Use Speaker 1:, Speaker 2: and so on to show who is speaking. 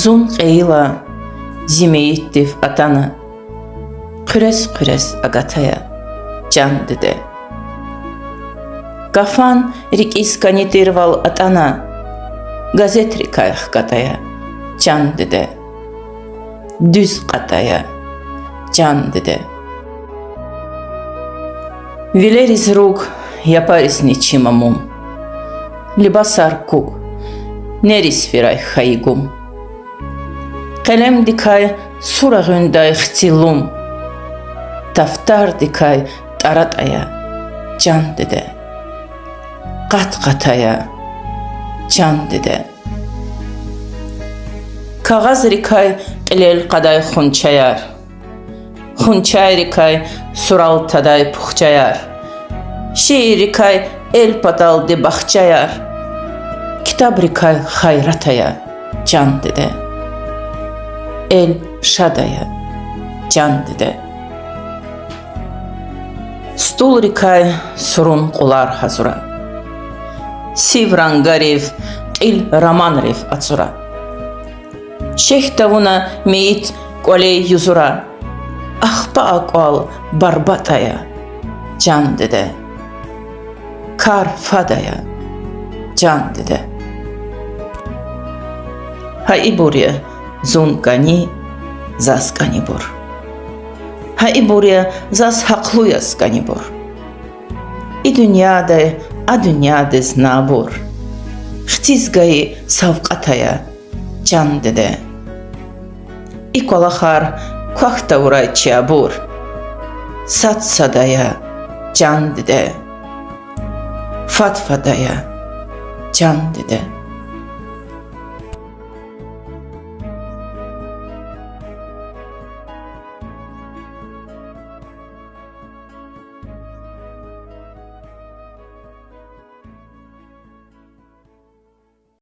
Speaker 1: Зун қейла зимеиттив атана, Күрес агатая, жан деде. Гафан рикис канитирвал атана, Газет рикаях катая, жан деде. Дүз катая, жан деде. Вилерис рук, япарис ничимамум, Либасар кук, нерис фирай хайгум. Қалем дикай сурағындай хтилум, Тафтар дикай таратая, жан деде. Қатқатая, жан деде. Кағаз рикай қилел қадай хунчаяр, Хунчай рикай сурал тадай пухчаяр, Шей рикай эл патал де бахчаяр, Китаб рикай хайратая, жан деде. Эл шадая, жан деде. Стул рикай сурун қулар хазура, Сиврангарев қил романрев ацура, Шех тавуна меит колей юзура, Ахпа аквал барбатая, жан деде. Кар фадая, жан деде. Хаибурия зун гани зас ганибур. Хаибурия зас хаклуяс ганибур. И дуньядай, а дуньядез набур. Хтизгаи савқатая, жан деде. И колахар квахтаурай чиабур. Сатсадая, жан деде. Фатфадая, жан деде.